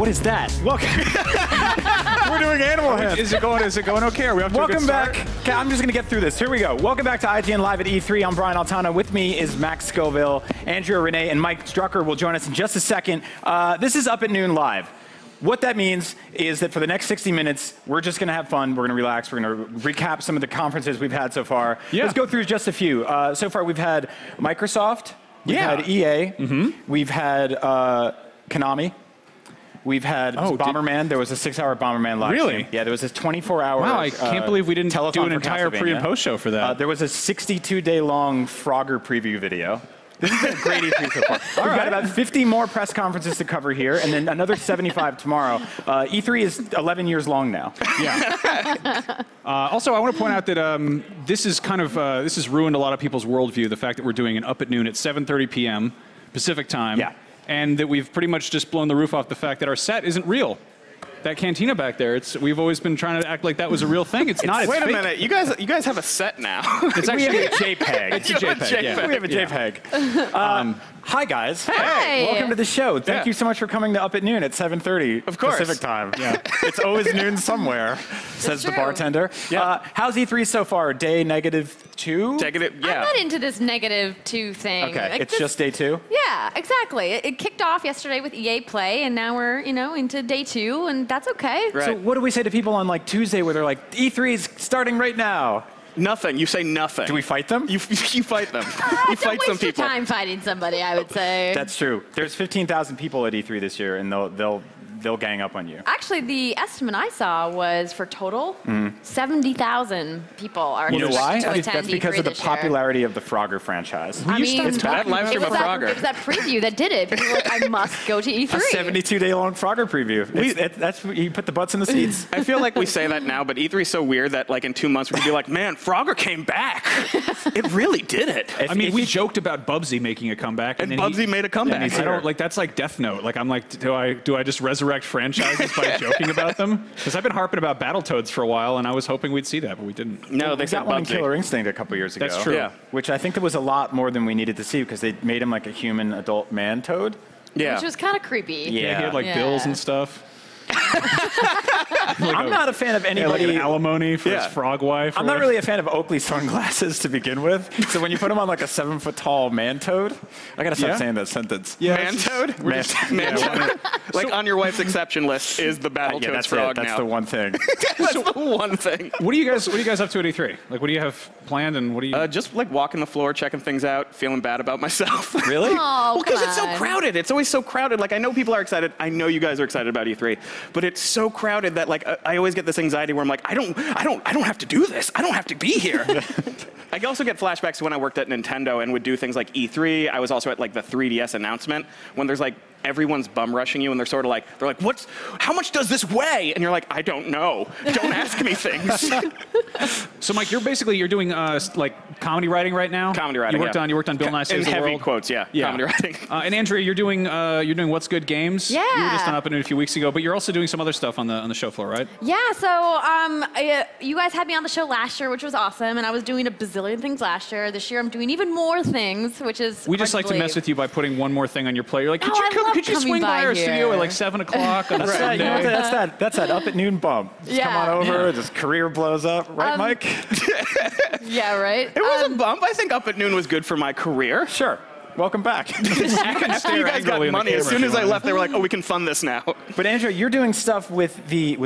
What is that? Welcome. We're doing Animal Hands. Is it going okay? Are we off to a good start? Welcome back. Okay, I'm just going to get through this. Here we go. Welcome back to IGN Live at E3. I'm Brian Altano. With me is Max Scoville, Andrea Rene, and Mike Drucker will join us in just a second. This is Up at Noon Live. What that means is that for the next 60 minutes, we're just going to have fun. We're going to relax. We're going to recap some of the conferences we've had so far. Yeah. Let's go through just a few. So far, we've had Microsoft. We've had EA. We've had Konami. We've had Bomberman. There was a 6-hour Bomberman live stream. Yeah, there was a 24-hour Wow, I can't believe we didn't do an entire pre- and post show for that. There was a 62-day-long Frogger preview video. This has been a great E3 so far. We've got about 50 more press conferences to cover here, and then another 75 tomorrow. E3 is 11 years long now. Yeah. Also, I want to point out that this is kind of this has ruined a lot of people's worldview. The fact that we're doing an Up at Noon at 7:30 p.m. Pacific time, and that we've pretty much just blown the roof off the fact that our set isn't real. That cantina back there, we've always been trying to act like that was a real thing. It's not. It's Wait a fake. minute, you guys have a set now. It's actually a JPEG. It's a JPEG. Yeah. We have a JPEG. Hi guys. Hey. Welcome to the show. Thank you so much for coming to Up at Noon at 7:30 Of course. Pacific time. Yeah. It's always noon somewhere, says the bartender. Yeah. How's E3 so far? Day -2? Negative, yeah. I'm not into this -2 thing. Okay, Like it's just day 2? Yeah, exactly. It kicked off yesterday with EA Play, and now we're, into day 2, and that's okay. Right. So what do we say to people on like Tuesday where they're like, E3 is starting right now? Nothing. You say nothing. Do we fight them? You fight them. You fight Don't some waste your people. time fighting somebody, I would say. That's true. There's 15,000 people at E3 this year, and they'll gang up on you. Actually, the estimate I saw was for total, 70,000 people are You know why? to attend That's because E3 of the this year. popularity of the Frogger franchise. I mean, It's bad live stream it of was Frogger. it was that preview that did it. People were like, I must go to E3. A 72-day-long Frogger preview. That's you put the butts in the seats. I feel like we say that now, but E3 is so weird that like in 2 months we could be like, man, Frogger came back. It really did it. I mean, we joked about Bubsy making a comeback, and then Bubsy made a comeback. I don't like that's like Death Note. Like I'm like, do I just resurrect franchises by joking about them? Because I've been harping about Battletoads for a while, and I was hoping we'd see that, but we didn't. No, they got said one in Bubsy. Killer Instinct a couple years ago. That's true. Yeah. Which I think there was a lot more than we needed to see because they made him like a human adult man toad. Yeah. Which was kind of creepy. Yeah. He had like bills and stuff. I'm not a fan of Like anybody. an alimony for his frog wife. I'm not really a fan of Oakley sunglasses to begin with. So when you put him on like a 7-foot-tall man toad, I gotta stop saying that sentence. Man toad? Man toad. Like on your wife's exception list is the Battletoads that's frog it. That's now. the one thing. That's the one thing. What are you guys up to at E3? Like, what do you have planned, and what do you? Just like walking the floor, checking things out, feeling bad about myself. Really? Oh, Well, because it's so come on. crowded. It's always so crowded. Like, I know people are excited. I know you guys are excited about E3, but it's so crowded that like I always get this anxiety where I'm like, I don't have to do this. I don't have to be here. I also get flashbacks to when I worked at Nintendo and would do things like E3. I was also at like the 3DS announcement when there's like everyone's bum rushing you and they're sort of like, how much does this weigh? And you're like, I don't know. Don't ask me things. So, Mike, you're doing like comedy writing right now. Comedy writing. You worked on Bill Nye In Saves the heavy World. quotes, yeah. Comedy writing. And Andrea, you're doing What's Good Games. Yeah. You were just on Up and Noon a few weeks ago, but you're also doing some other stuff on the show floor, right? Yeah, so you guys had me on the show last year, which was awesome, and I was doing a bazillion things last year. This year I'm doing even more things, which is We just like to mess with you by putting one more thing on your plate. You're like, Oh, I love could you coming swing by by our here. studio at like 7 o'clock on a Right. You know Sunday? what, that's that Up at Noon bump. Just come on over, just career blows up. Right, Mike? Yeah, right? It was a bump. I think Up at Noon was good for my career. Sure. Welcome back. After you guys got money, as soon as I left, they were like, oh, we can fund this now. But Andrea, you're doing stuff with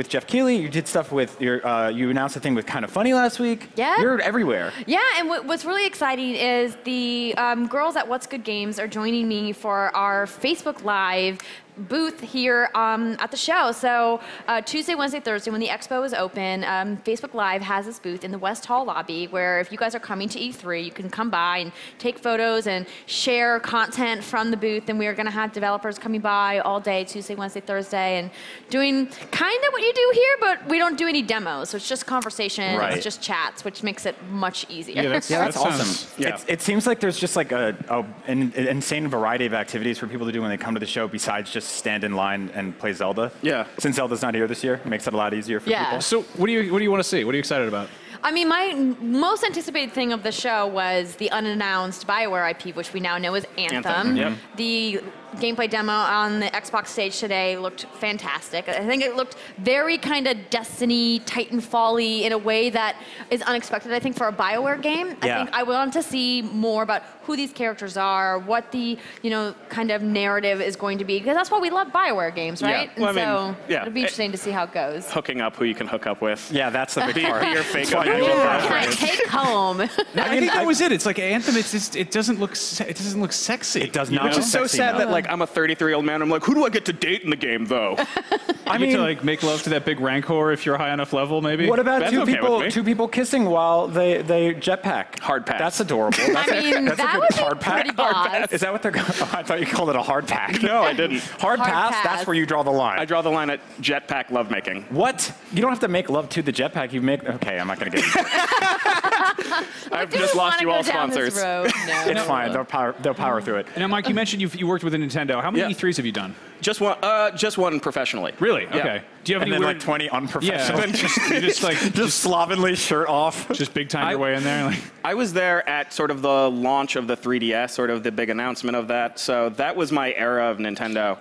Jeff Keighley. You did stuff with you announced a thing with Kind of Funny last week. Yeah. You're everywhere. Yeah, and what's really exciting is the girls at What's Good Games are joining me for our Facebook Live booth here at the show. So Tuesday, Wednesday, Thursday, when the expo is open, Facebook Live has this booth in the West Hall lobby where if you guys are coming to E3, you can come by and take photos and share content from the booth. And we are going to have developers coming by all day, Tuesday, Wednesday, Thursday, and doing kind of what you do here, but we don't do any demos. So it's just conversation, Right. it's just chats, which makes it much easier. Yeah, That's awesome. Yeah. It seems like there's just like an insane variety of activities for people to do when they come to the show besides just stand in line and play Zelda. Yeah. Since Zelda's not here this year, it makes it a lot easier for Yeah. people. So what do you want to see? What are you excited about? I mean, my most anticipated thing of the show was the unannounced BioWare IP, which we now know is Anthem. Yep. The gameplay demo on the Xbox stage today looked fantastic. I think it looked very kind of Destiny, Titanfall-y in a way that is unexpected, I think, for a BioWare game. I think I want to see more about who these characters are, what the, kind of narrative is going to be, because that's why we love BioWare games, right? Yeah. Well, it'll be interesting to see how it goes. Hooking up who you can hook up with. Yeah, that's the big part. Be your fake Who can I take home? I think that was it. It's like Anthem. It doesn't look sexy. It does not. Which is so sad that like I'm a 33-year-old man. I'm like, who do I get to date in the game though? I mean, to like make love to that big Rancor if you're high enough level, maybe. What about That's two people kissing while they jetpack? Hard pass. That's adorable. That's that would be hard pretty pass. boss. Is that what they're going? Oh, I thought you called it a hard pack. No, I didn't. Hard pass. pass. That's where you draw the line. I draw the line at jetpack lovemaking. What? You don't have to make love to the jetpack. You make. Okay, I'm not going to get into it. I've just lost you all sponsors. No. It's fine. They'll power through it. And now, Mike, you mentioned you worked with a Nintendo. How many E3s have you done? Just one professionally. Really? Yeah. Okay. Do you have And any then weird, like 20 unprofessional. Yeah. just slovenly shirt off. Just big time your way in there. Like. I was there at sort of the launch of the 3DS, sort of the big announcement of that. So that was my era of Nintendo.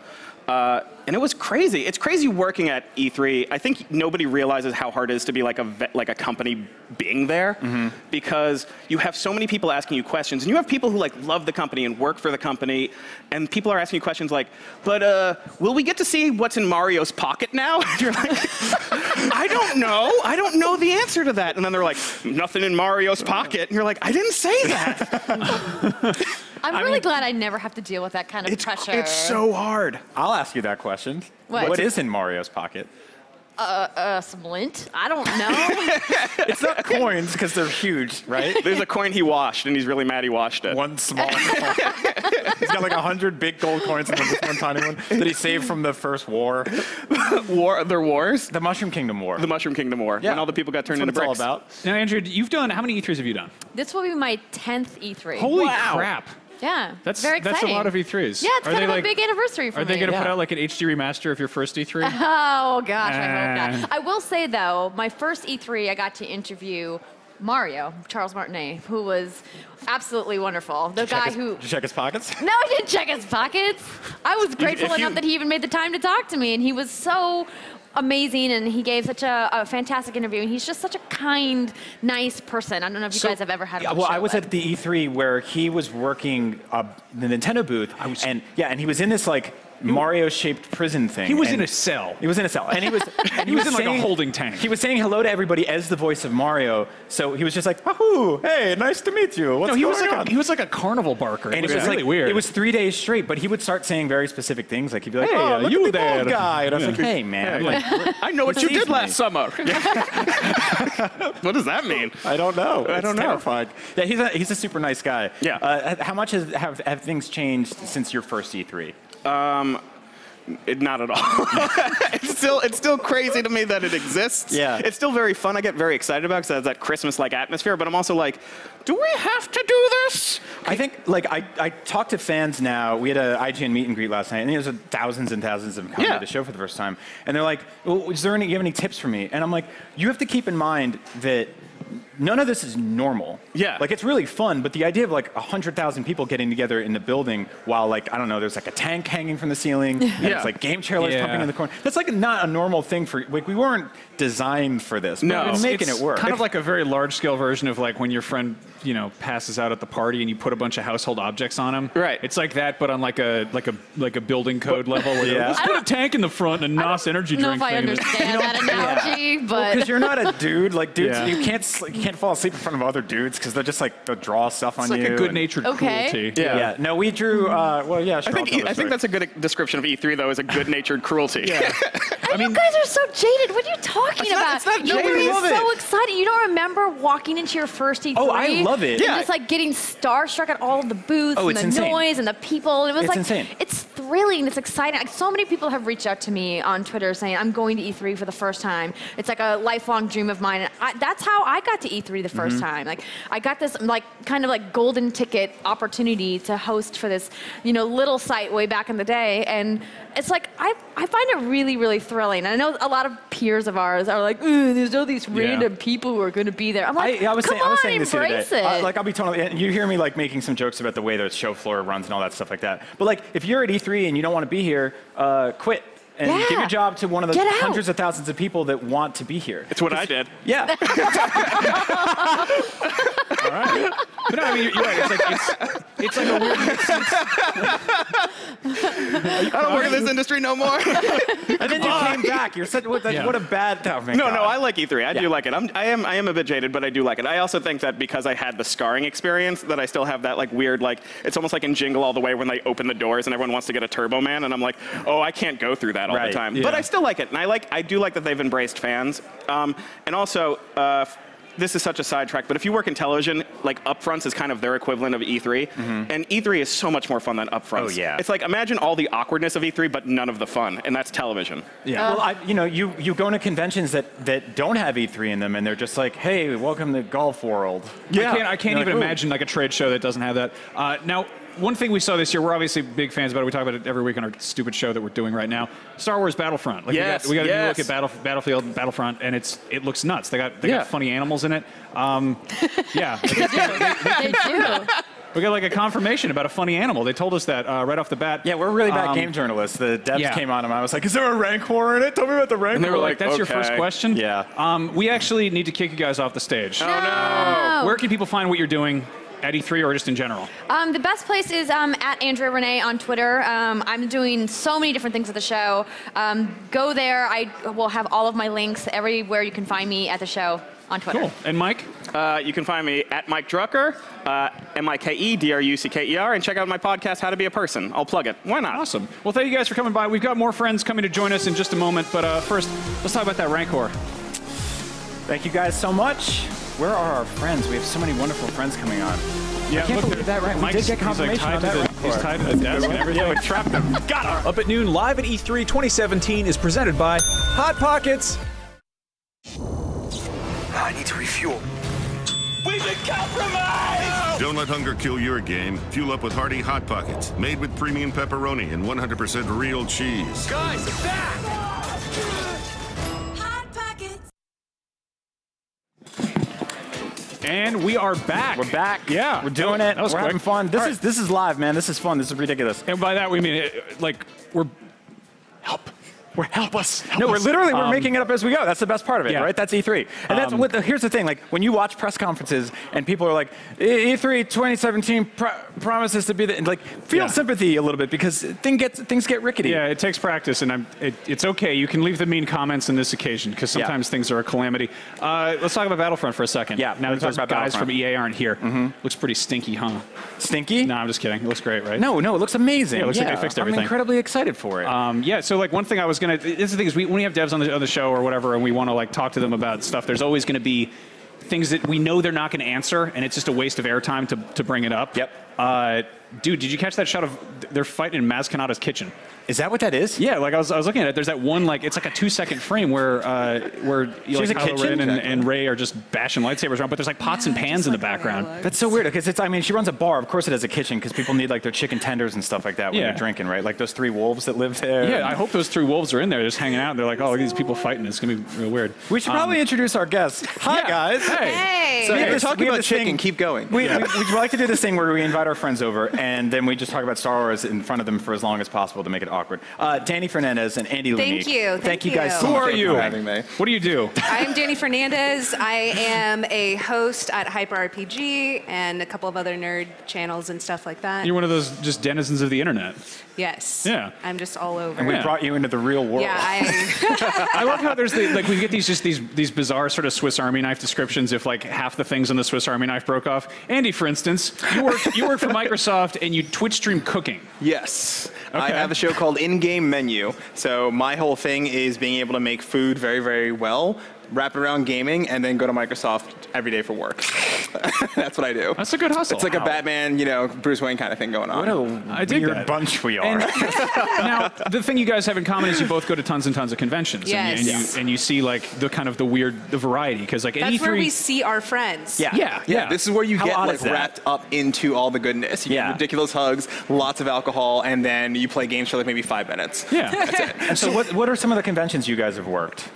And it was crazy. It's crazy working at E3. I think nobody realizes how hard it is to be like a company being there, because you have so many people asking you questions, and you have people who like love the company and work for the company, and people are asking you questions like, "But will we get to see what's in Mario's pocket now?" And you're like, "I don't know. I don't know the answer to that." And then they're like, "Nothing in Mario's pocket," and you're like, "I didn't say that." I'm really glad I never have to deal with that kind of pressure. It's so hard. I'll ask you that question. What is in Mario's pocket? Some lint? I don't know. It's not coins because they're huge, right? There's a coin he washed, and he's really mad he washed it. One small coin. He's got like 100 big gold coins and then this one tiny one that he saved from the first war. Their wars? The Mushroom Kingdom War. The Mushroom Kingdom War. Yeah. When all the people got turned That's into what it's bricks. all about. Now, Andrew, you've done, how many E3s have you done? This will be my 10th E3. Holy Wow. crap. Yeah, That's very exciting. That's a lot of E3s. Yeah, it's kind of a big anniversary for me. Are they going to put out like an HD remaster of your first E3? Oh, gosh, I hope not. I will say, though, my first E3, I got to interview Mario, Charles Martinet, who was absolutely wonderful. The guy who... Did you check his pockets? No, I didn't check his pockets. I was grateful enough that he even made the time to talk to me, and he was so amazing, and he gave such a fantastic interview, and he's just such a kind, nice person. I don't know if you guys have ever had him on the show, I was at the E3 where he was working the Nintendo booth, and he was in this like Mario-shaped prison thing. He was in a cell. He was in a cell, and he was he was in like a holding tank. He was saying hello to everybody as the voice of Mario. So he was just like, "Wahoo! Hey, nice to meet you." What's he going was like on? he was like a carnival barker. And it was like, really weird. It was 3 days straight, but he would start saying very specific things. Like he'd be like, Hey, "Oh, look you at the there." bald guy," and I was like, "Hey, man, like, I know what you did me. last summer. What does that mean? I don't know. I don't know. Terrifying. Yeah, he's a super nice guy. Yeah. How much have things changed since your first E3? Not at all. It's still crazy to me that it exists. Yeah. It's still very fun. I get very excited about it because it has that Christmas-like atmosphere, but I'm also like, do we have to do this? I think, like, I talk to fans now. We had an IGN meet and greet last night, and there was thousands and thousands of them coming to the show for the first time. And they're like, well, do you have any tips for me? And I'm like, you have to keep in mind that none of this is normal. Yeah. Like, it's really fun, but the idea of, like, 100,000 people getting together in the building while, like, I don't know, there's, like, a tank hanging from the ceiling, and there's, like, game trailers pumping in the corner. That's, like, not a normal thing for, like, we weren't designed for this. No. But we're making it work. Kind of like a very large-scale version of, like, when your friend, passes out at the party and you put a bunch of household objects on him. Right. It's like that, but on, like a building code level where you're, let's put a tank in the front and a NOS energy I don't drink know if I thing. understand that analogy, but... Because you're not a dude. Like, dudes, you can't fall asleep in front of other dudes because they'll just, like, they'll draw stuff on you. It's like a good-natured cruelty. Yeah. No, we drew, sure. I think that's a good description of E3, though, is a good-natured cruelty. Yeah. I mean, you guys are so jaded. What are you talking about? It's not You jaded. were Love so it. excited. You don't remember walking into your first E3? Oh, I love it. And Yeah. just like getting starstruck at all of the booths and it's the insane. noise and the people. And it was It's like, insane. it's thrilling. It's exciting. Like, so many people have reached out to me on Twitter saying, I'm going to E3 for the first time. It's like a lifelong dream of mine. And that's how I got to E3 the first time. Like, I got this like kind of like golden ticket opportunity to host for this, little site way back in the day. And it's like, I find it really, really thrilling. And I know a lot of peers of ours are like, there's all these random people who are going to be there. I'm like, I was saying this the other embrace day. it. Like, I'll be totally. You hear me like making some jokes about the way the show floor runs and all that stuff like that. But like, if you're at E3 E3 and you don't want to be here, quit. And give your job to one of the hundreds of thousands of people that want to be here. It's what I did. Yeah. All right. But no, I mean, you're right. It's like a weird mix. I don't work in this industry no more. And then you came back. You're such what a bad time. No, I like E3. I do like it. I am a bit jaded, but I do like it. I also think that because I had the scarring experience, that I still have that like weird it's almost like in Jingle All the Way when they open the doors and everyone wants to get a Turbo Man, and I'm like, oh, I can't go through that all the time. Yeah. But I still like it, and I do like that they've embraced fans, and also. This is such a sidetrack, but if you work in television, like upfronts is kind of their equivalent of E3, and E3 is so much more fun than upfronts. Oh yeah. It's like imagine all the awkwardness of E3, but none of the fun, and that's television. Yeah. Well, you go into conventions that don't have E3 in them, and they're just like, hey, welcome to Golf World. Yeah. I can't even imagine like a trade show that doesn't have that. Now. One thing we saw this year, we're obviously big fans about it. We talk about it every week on our stupid show that we're doing right now. Star Wars Battlefront. Like we got a new look at Battlefield, Battlefront, and it looks nuts. They got funny animals in it. Yeah. They do. We got like a confirmation about a funny animal. They told us that right off the bat. Yeah, we're really bad game journalists. The devs came on and I was like, is there a Rancor in it? Tell me about the Rancor. And they were like, that's your first question? Yeah. We actually need to kick you guys off the stage. Oh, no. Where can people find what you're doing at E3 or just in general? The best place is at Andrea Rene on Twitter. I'm doing so many different things at the show. Go there. I will have all of my links everywhere you can find me at the show on Twitter. Cool. And Mike? You can find me at Mike Drucker, MikeDrucker, and check out my podcast, How to Be a Person. I'll plug it. Why not? Awesome. Well, thank you guys for coming by. We've got more friends coming to join us in just a moment, but first, let's talk about that Rancor. Thank you guys so much. Where are our friends? We have so many wonderful friends coming on. Yeah, I can't believe that, right? We did get confirmation on that. He's tied to the desk and everything. Yeah, we trapped him. Got him. Up at Noon, live at E3 2017 is presented by Hot Pockets. I need to refuel. We've been compromised! Don't let hunger kill your game. Fuel up with hearty Hot Pockets, made with premium pepperoni and 100% real cheese. Guys, back! And we are back. We're back. Yeah. We're doing it. That was We're quick. having fun. This is live, man. This is fun. This is ridiculous. And by that we mean we're We're making it up as we go. That's the best part of it, right? That's E3. And that's here's the thing, like when you watch press conferences and people are like, E3 2017 promises to be feel sympathy a little bit because things get rickety. Yeah, it takes practice, and it's okay. You can leave the mean comments on this occasion because sometimes things are a calamity. Let's talk about Battlefront for a second. Yeah, now that those guys from EA aren't here. Looks pretty stinky, huh? Stinky? No, I'm just kidding. It looks great, right? No, it looks amazing. Yeah, it looks like they fixed everything. I'm incredibly excited for it. Yeah, so like one thing I was gonna. This is the thing is when we have devs on the show or whatever, and we want to like talk to them about stuff. There's always going to be things that we know they're not going to answer, and it's just a waste of airtime to bring it up. Yep. Dude, did you catch that shot of they're fighting in Maz Kanata's kitchen? Is that what that is? Yeah, like I was looking at it. There's that one it's like a 2-second frame where Kylo Ren and Rey are just bashing lightsabers around, but there's like pots and pans in the background. That's so weird because she runs a bar. Of course, it has a kitchen because people need like their chicken tenders and stuff like that when they're drinking, right? Like those 3 wolves that live there. Yeah, I hope those 3 wolves are in there just hanging out. And they're like, oh, look at these people fighting. It's gonna be real weird. We should probably introduce our guests. Hi, guys. Hey. So We're talking about chicken. Keep going. We'd like to do this thing where we invite our friends over and then we just talk about Star Wars in front of them for as long as possible to make it awkward. Dani Fernandez and Andy Lunique. Thank you. You guys so Who much are you? for having me. What do you do? I'm Dani Fernandez. I am a host at Hyper RPG and a couple of other nerd channels and stuff like that. You're one of those just denizens of the internet. Yes. Yeah. I'm just all over. And we brought you into the real world. Yeah, I love how there's we get these bizarre sort of Swiss Army knife descriptions if like half the things on the Swiss Army knife broke off. Andy, for instance, you work for Microsoft and you Twitch stream cooking. Yes. Okay. I have a show called In-Game Menu. So my whole thing is being able to make food very, very well, wrap it around gaming, and then go to Microsoft every day for work. That's what I do. That's a good hustle. It's like a Batman, Bruce Wayne kind of thing going on. What a weird bunch we are. Now, the thing you guys have in common is you both go to tons and tons of conventions. Yes. And you see like the kind of the variety because like That's at E3, where we see our friends. Yeah. This is where you get odd is that? wrapped up into all the goodness. You get ridiculous hugs, lots of alcohol, and then you play games for like maybe 5 minutes. Yeah. That's it. And so what are some of the conventions you guys have worked?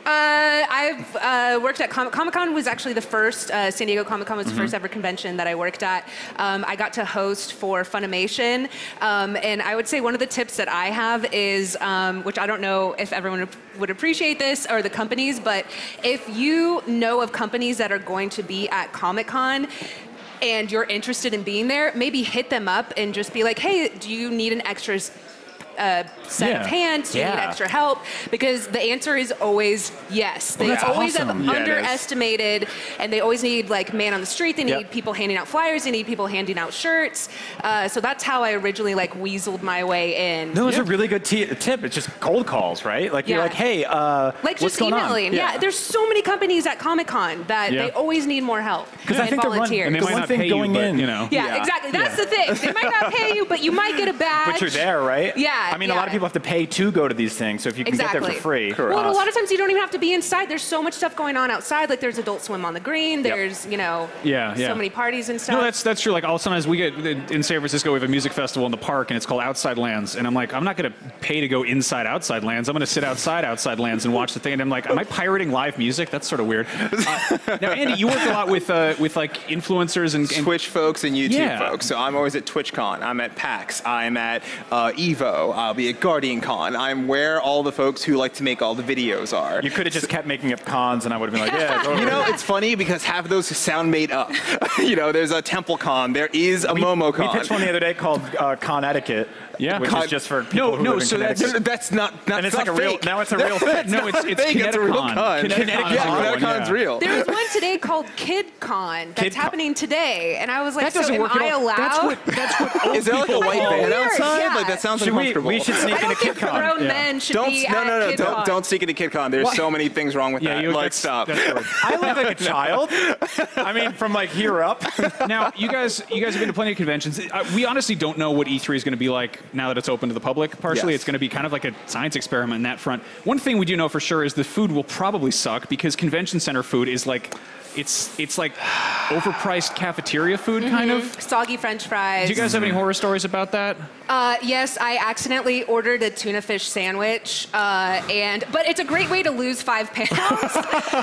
I've worked at Comic-Con was actually the first, San Diego Comic-Con was the first ever convention that I worked at. I got to host for Funimation, and I would say one of the tips that I have is, which I don't know if everyone would appreciate this or the companies, but if you know of companies that are going to be at Comic-Con, and you're interested in being there, maybe hit them up and just be like, hey, do you need an extra set of hands? Do you need extra help? Because the answer is always yes. They always have underestimated, and they always need like man on the street. They need people handing out flyers. They need people handing out shirts. So that's how I originally like weaseled my way in. No, it's a really good tip. It's just cold calls, right? Like you're like, hey, like what's just going emailing. on? Yeah, there's so many companies at Comic-Con that they always need more help. Because I think volunteers. And they might one not thing pay going you, but, in, you know. Yeah, exactly. That's the thing. They might not pay you, but you might get a badge. but you're there, right? Yeah. I mean, a lot of people have to pay to go to these things, so if you can get there for free. Well, a lot of times you don't even have to be inside. There's so much stuff going on outside. Like there's Adult Swim on the green. There's, you know, so many parties and stuff. No, that's true. Like, sometimes we get in San Francisco, we have a music festival in the park, and it's called Outside Lands. And I'm like, I'm not going to pay to go inside Outside Lands. I'm going to sit outside Lands and watch the thing. And I'm like, am I pirating live music? That's sort of weird. Now, Andy, you work a lot with like influencers and Twitch folks and YouTube folks. So I'm always at TwitchCon. I'm at PAX. I'm at Evo. I'll be at GuardianCon. I'm where all the folks who like to make all the videos are. You could have just kept making up cons, and I would have been like, yeah. Totally. You know, it's funny because half of those sound made up. You know, there's a TempleCon. There is a MomoCon. We pitched one the other day called Con Etiquette. Yeah, which is just for people who live in Connecticut. That's not. And it's not like a real. fake. Now it's a real thing. No, it's fake. It's a real con. Connecticon's real. There's one today called KidCon that's happening today, and I was like, that doesn't work am I allowed? That's what old Is there like a white van outside? Yeah. Like that sounds Should uncomfortable. we should sneak into KidCon. Grown men should be at KidCon. Don't sneak into KidCon. There's so many things wrong with that. Like, stop. I look like a child. I mean, from like here up. Now, you guys have been to plenty of conventions. We honestly don't know what E3 is going to be like now that it's open to the public. Partially, it's going to be kind of like a science experiment in that front. One thing we do know for sure is the food will probably suck because convention center food is like, it's like overpriced cafeteria food, kind of. Soggy French fries. Do you guys have any horror stories about that? Yes, I accidentally ordered a tuna fish sandwich, but it's a great way to lose 5 pounds.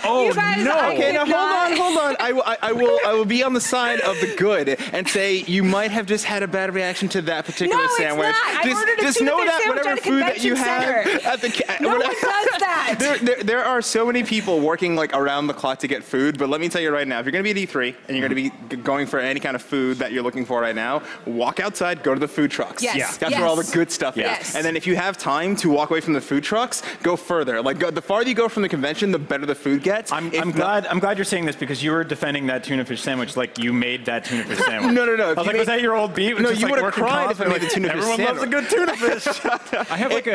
Oh, no. Okay, now hold on. I will be on the side of the good and say you might have just had a bad reaction to that particular sandwich. It's not. I ordered a tuna fish sandwich at a convention center. At the No one does that. There are so many people working like around the clock to get food, but let me tell you right now, if you're going to be at E3 and you're going to be going for any kind of food that you're looking for right now, walk outside, go to the food trucks. Yes. That's where all the good stuff is. And then if you have time to walk away from the food trucks, go further. Like the farther you go from the convention, the better the food gets. I'm glad you're saying this because you were defending that tuna fish sandwich like you made that tuna fish sandwich. No. I was like, was that your old beat? No, you would have cried if I made the tuna fish sandwich. Everyone loves a good tuna fish. I have like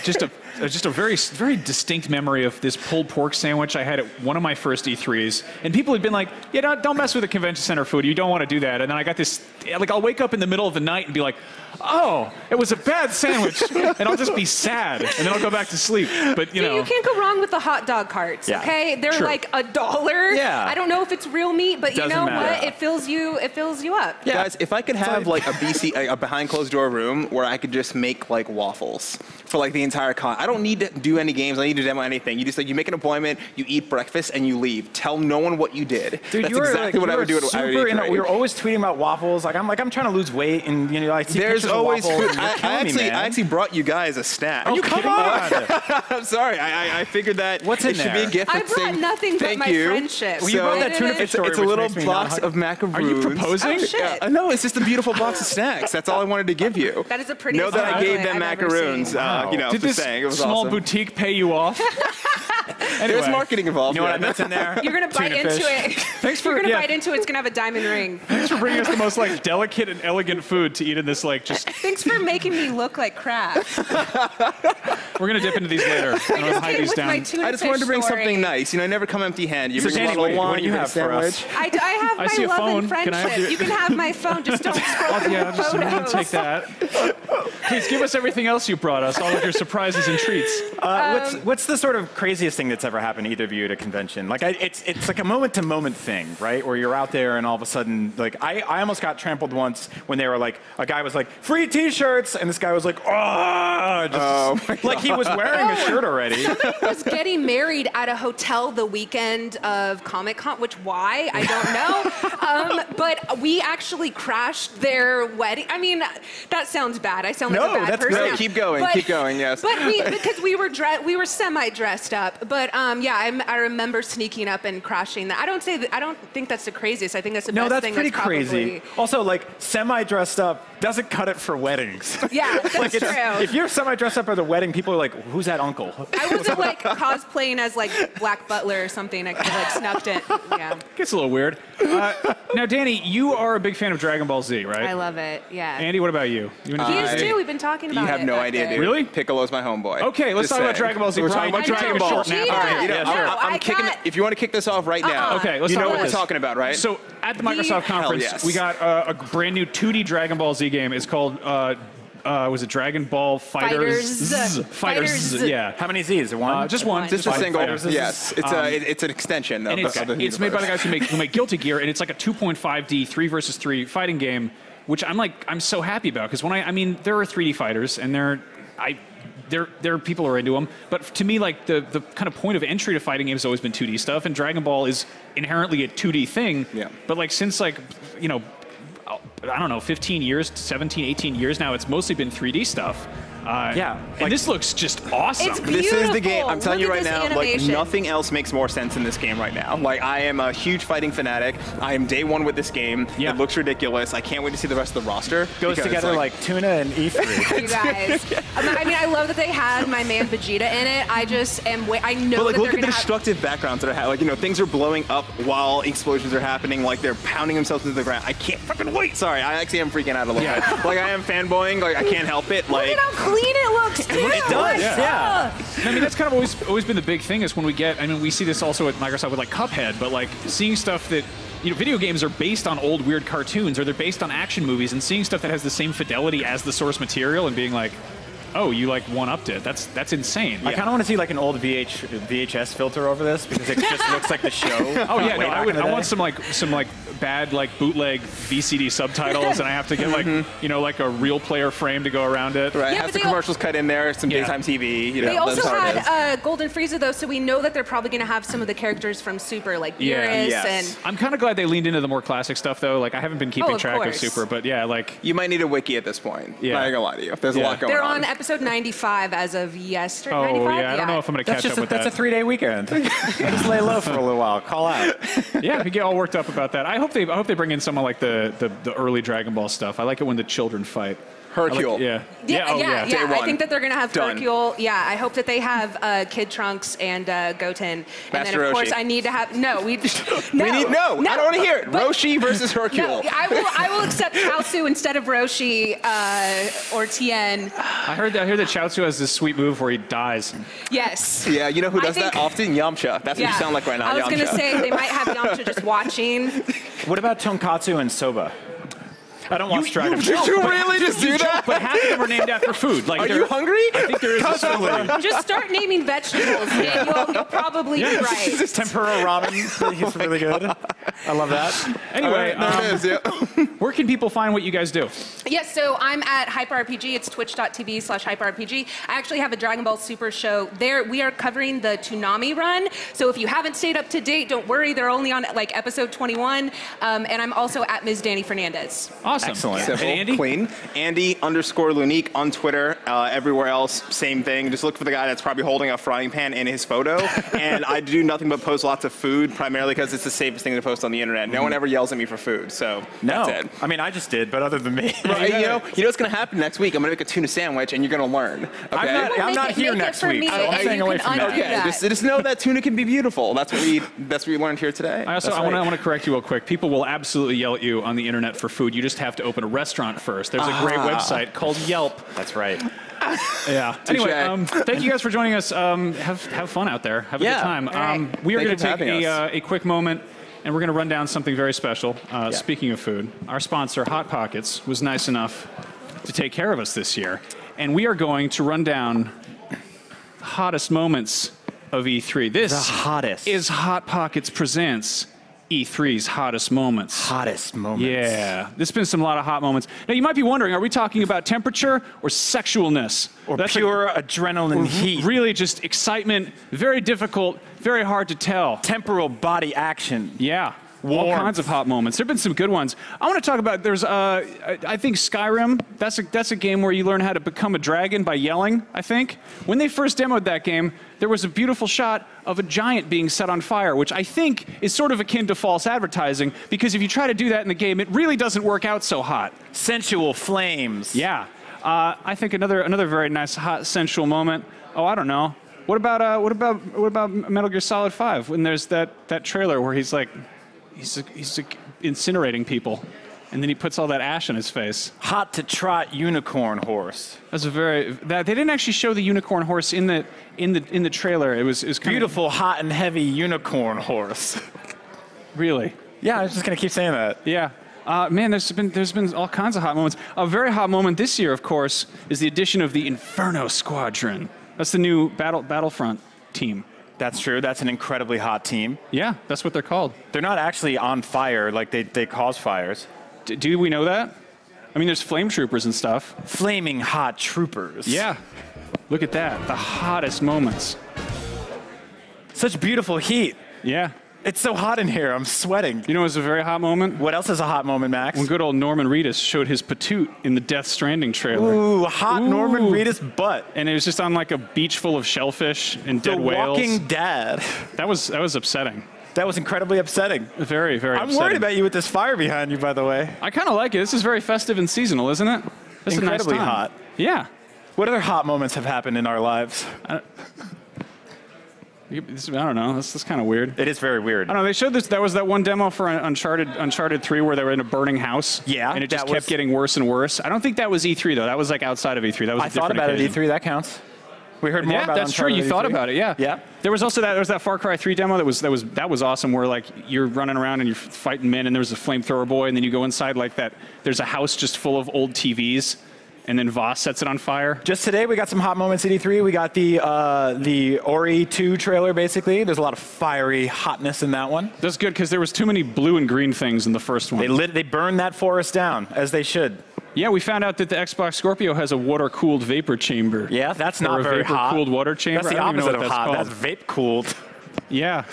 just a very, very distinct memory of this pulled pork sandwich I had at one of my first E3s, and people had been like, "Yeah, don't mess with the convention center food. You don't want to do that." And then I got this, like, I'll wake up in the middle of the night and be like, "Oh, it was a bad sandwich," and I'll just be sad, and then I'll go back to sleep. But you know, you can't go wrong with the hot dog carts. Okay, they're like $1. Yeah. I don't know if it's real meat, but you know matter. what? It fills you up. Yeah. Guys, if I could have like a behind closed door room where I could just make like waffles for like the entire con. I don't need to do any games. I don't need to demo anything. You just like you make an appointment, you eat breakfast, and you leave. Tell no one what you did. Dude, that's exactly what I would do. We were always tweeting about waffles. Like I'm trying to lose weight, and you know, I see there's pictures always of waffles. food. I actually brought you guys a snack. Oh, come on! I'm sorry. I figured that What's in it should there? be a gift. I brought nothing but my friendship. Well, you brought that tuna fish story, it's a which little makes me box not of macaroons. Are you proposing? Oh, shit. No, it's just a beautiful box of snacks. That's all I wanted to give you. That is a pretty. Know that I gave them I've ever macaroons. seen. You know, did this saying it was small awesome. boutique pay you off? There's marketing involved. You know what that's in there? You're gonna bite into it. Thanks for You're gonna bite into it. It's gonna have a diamond ring. Thanks for bringing us the most like delicate and elegant food to eat in this like just. Thanks for making me look like crap. We're gonna dip into these later. I'm gonna hide these down. I just wanted to bring something nice. You know, I never come empty-handed. You So, bring a Danny, bottle of what wine, do you have for us? I have I my see a love phone. and Can I have friendship. your- You can have my phone. Just don't scroll Yeah, through I'm gonna photos. take that. Please give us everything else you brought us, all of your surprises and treats. What's the sort of craziest thing that's ever happened to either of you at a convention. Like, it's like a moment-to-moment thing, right? Where you're out there and all of a sudden, like, I almost got trampled once when they were like, a guy was like, free T-shirts, and this guy was like, oh, like he was wearing a shirt already. Somebody was getting married at a hotel the weekend of Comic-Con, which why? I don't know. But we actually crashed their wedding. I mean, that sounds bad. I sound like a bad person. No, keep going, yes. But because we were semi-dressed up. But yeah, I remember sneaking up and crashing that. I don't think that's the craziest. I think that's the best thing. No, that's pretty crazy. Also, like, semi-dressed up doesn't cut it for weddings. Yeah, that's like, true. If you're semi-dressed up at a wedding, people are like, who's that uncle? I wasn't like cosplaying as like Black Butler or something. I could have like snuffed it. Yeah. Gets a little weird. Now, Danny, you are a big fan of Dragon Ball Z, right? I love it. Yeah. Andy, what about you? He is too. We've been talking about it. You have no idea, dude. Really? Piccolo's my homeboy. Okay, let's talk about Dragon Ball Z. We're talking about Dragon Ball. All right, I'm kicking. If you want to kick this off right now, okay, let's you talk know about what this. we're talking about, right? So at the Microsoft conference, we got a brand new 2D Dragon Ball Z game. It's called. Was it Dragon Ball FighterZ? FighterZ. Yeah. How many Z's? One? Just one. Just a single. Yes. It's an extension. And it's made by the guys who make Guilty Gear, and it's like a 2.5D 3 versus 3 fighting game, which I'm so happy about because I mean there are 3D fighters and there are people who are into them, but to me, like the kind of point of entry to fighting games has always been 2D stuff, and Dragon Ball is inherently a 2D thing. Yeah. But like since like I don't know, 15 years, 17, 18 years now, it's mostly been 3D stuff. And this looks just awesome. It's beautiful. This is the game. I'm telling you right now, animation. like nothing else makes more sense in this game right now. Like I am a huge fighting fanatic. I am day one with this game. Yeah. It looks ridiculous. I can't wait to see the rest of the roster. Goes together like tuna and E3. You guys. I mean, I love that they had my man Vegeta in it. I just am. I know. But like, that look they're at the destructive backgrounds that are like things are blowing up while explosions are happening. Like they're pounding themselves into the ground. I can't fucking wait. Sorry, I actually am freaking out a little bit. Like I am fanboying. Like I can't help it. Like look at how clean it looks. It does, yeah. I mean, that's kind of always been the big thing is when we get, I mean, we see this also at Microsoft with like Cuphead, but like seeing stuff that, video games are based on old weird cartoons or they're based on action movies, and seeing stuff that has the same fidelity as the source material and being like, oh, you like one-upped it. That's insane. I kind of want to see like an old VHS filter over this because it just looks like the show. Oh yeah, no, I want some bad like bootleg VCD subtitles, and I have to get like like a real player frame to go around it. Right, have some commercials cut in there, some daytime TV. They also had Golden Frieza though, so we know that they're probably going to have some of the characters from Super, like Beerus and. I'm kind of glad they leaned into the more classic stuff though. Like I haven't been keeping track of Super, but yeah, like you might need a wiki at this point. Yeah, I'm not gonna lie to you. There's a lot going on. on. They're on episode 95 as of yesterday. Oh 95? yeah, I don't know if I'm gonna catch up with that. That's a 3-day weekend. Just lay low for a little while. Call out. Yeah, we get all worked up about that. I hope they bring in some of like the early Dragon Ball stuff. I like it when the children fight. Hercule. Yeah. I think that they're going to have Hercule. Yeah, I hope that they have Kid Trunks and Goten. And then, of course, I need to have... No, we need... I don't want to hear it. Roshi versus Hercule. No, I will accept Chaozu instead of Roshi or Tien. I heard that Chaozu has this sweet move where he dies. Yes. Yeah, you know who does that often? Yamcha. That's what you sound like right now, I was going to say, they might have Yamcha just watching. What about Tonkatsu and Soba? I don't watch Dragon Ball. Did you really just do that? But half of them are named after food. Like, are you hungry? I think there is constantly. Just start naming vegetables, and you'll probably be right. Tempura ramen. He's really good. I love that. Anyway, where can people find what you guys do? Yes, so I'm at HyperRPG. It's twitch.tv/HyperRPG. I actually have a Dragon Ball Super show there. We are covering the Toonami run. So if you haven't stayed up to date, don't worry. They're only on like episode 21. And I'm also at Ms. Dani Fernandez. Awesome. Excellent. Simple, and Andy? Clean. Andy_Lunique on Twitter. Everywhere else, same thing. Just look for the guy that's probably holding a frying pan in his photo. And I do nothing but post lots of food, primarily because it's the safest thing to post on the internet. No one ever yells at me for food, so that's it. I mean, I just did, but other than me. Right, you know what's going to happen next week? I'm going to make a tuna sandwich, and you're going to learn. Okay? I'm not here next week, so I'm staying away from that. Okay, just know that tuna can be beautiful. That's what we learned here today. I want to correct you real quick. People will absolutely yell at you on the internet for food. You just have to open a restaurant first. There's a great website called Yelp. That's right. Yeah. Anyway, thank you guys for joining us. Have fun out there. Have a good time. We are going to take a quick moment, and we're going to run down something very special. Speaking of food, our sponsor, Hot Pockets, was nice enough to take care of us this year, and we are going to run down the hottest moments of E3. This the hottest is Hot Pockets Presents E3's hottest moments. Hottest moments. Yeah, there's been a lot of hot moments. Now you might be wondering, are we talking about temperature or sexualness? Or that's pure adrenaline heat. Really just excitement, very difficult, very hard to tell. Temporal body action. Yeah. Warmth. All kinds of hot moments. There have been some good ones. I want to talk about, there's, I think Skyrim, that's a game where you learn how to become a dragon by yelling, I think. When they first demoed that game, there was a beautiful shot of a giant being set on fire, which I think is sort of akin to false advertising, because if you try to do that in the game, it really doesn't work out so hot. Sensual flames. Yeah. I think another very nice, hot, sensual moment. Oh, I don't know. What about Metal Gear Solid 5, when there's that trailer where he's like, he's incinerating people, and then he puts all that ash in his face. Hot to trot unicorn horse. That's a very they didn't actually show the unicorn horse in the trailer. It was kind beautiful, of, hot and heavy unicorn horse. Really? Yeah, I was just gonna keep saying that. Yeah. Man, there's been all kinds of hot moments. A very hot moment this year, of course, is the addition of the Inferno Squadron. That's the new Battlefront team. That's true. That's an incredibly hot team. Yeah, that's what they're called. They're not actually on fire, like they cause fires. Do we know that? I mean, there's flame troopers and stuff. Flaming hot troopers. Yeah. Look at that. The hottest moments. Such beautiful heat. Yeah. It's so hot in here. I'm sweating. You know, it was a very hot moment. What else is a hot moment, Max? When good old Norman Reedus showed his patoot in the Death Stranding trailer. Ooh, hot Norman Reedus butt. And it was just on like a beach full of shellfish and dead whales. The Walking Dead. That was upsetting. That was incredibly upsetting. Very, very upsetting. I'm worried about you with this fire behind you, by the way. I kind of like it. This is very festive and seasonal, isn't it? This incredibly is a nice time. hot. Yeah. What other hot moments have happened in our lives? I don't know. That's kind of weird. It is very weird. I don't know. They showed this. That was that one demo for Uncharted 3 where they were in a burning house. Yeah. And it just kept getting worse and worse. I don't think that was E3 though. That was like outside of E3. That was. I thought about it at E3. That counts. We heard more about that's true. You thought about it. Yeah. Yeah. There was also that Far Cry 3 demo that was awesome, where like you're running around and you're fighting men, and there's a flamethrower boy, and then you go inside like that. There's a house just full of old TVs. And then Voss sets it on fire. Just today, we got some hot moments at E3. We got the Ori 2 trailer, basically. There's a lot of fiery hotness in that one. That's good, because there was too many blue and green things in the first one. They burned that forest down, as they should. Yeah, we found out that the Xbox Scorpio has a water-cooled vapor chamber. Yeah, that's not very hot. Vapor-cooled water chamber. That's the opposite of hot. That's vape-cooled. Yeah.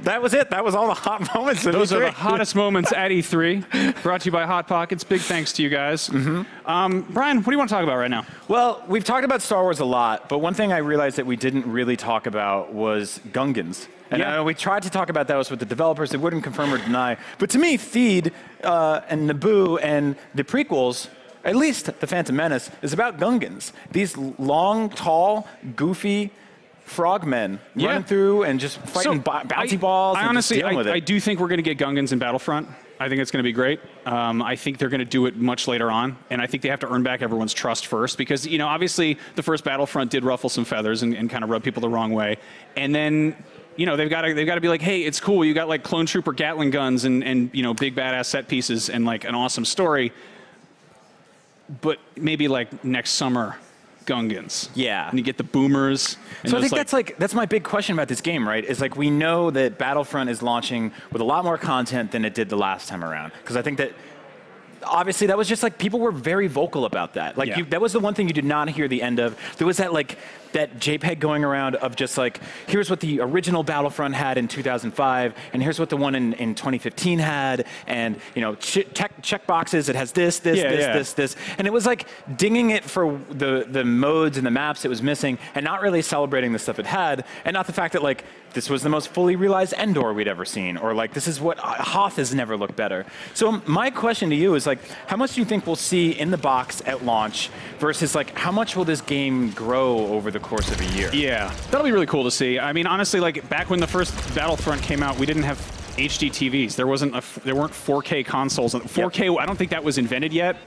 That was it. That was all the hot moments of Those E3. are the hottest moments at E3. Brought to you by Hot Pockets. Big thanks to you guys. Mm-hmm. Brian, what do you want to talk about right now? Well, we've talked about Star Wars a lot, but one thing I realized that we didn't really talk about was Gungans. And I know we tried to talk about those with the developers. They wouldn't confirm or deny. But to me, Theed and Naboo and the prequels, at least The Phantom Menace, is about Gungans. These long, tall, goofy frogmen running through and just fighting bouncy balls and honestly, just dealing with it. I do think we're going to get Gungans in Battlefront. I think it's going to be great. I think they're going to do it much later on, and I think they have to earn back everyone's trust first, because obviously the first Battlefront did ruffle some feathers and kind of rub people the wrong way, and then they've got to be like, hey, it's cool. You got like clone trooper Gatling guns and big badass set pieces and like an awesome story, but maybe like next summer. Gungans. Yeah. And you get the boomers. So I think that's my big question about this game, right? Is like we know that Battlefront is launching with a lot more content than it did the last time around. Because I think that obviously that was just like people were very vocal about that. Like that was the one thing you did not hear the end of. There was that like that JPEG going around of just like, here's what the original Battlefront had in 2005, and here's what the one in 2015 had, and check boxes. It has this, and it was like dinging it for the modes and the maps it was missing, and not really celebrating the stuff it had, and not the fact that like this was the most fully realized Endor we'd ever seen, or like this is what Hoth has never looked better. So my question to you is like, how much do you think we'll see in the box at launch versus like how much will this game grow over the course of a year? Yeah, that'll be really cool to see. I mean, honestly, like back when the first Battlefront came out, we didn't have HD TVs. There weren't 4K consoles. 4K, I don't think that was invented yet.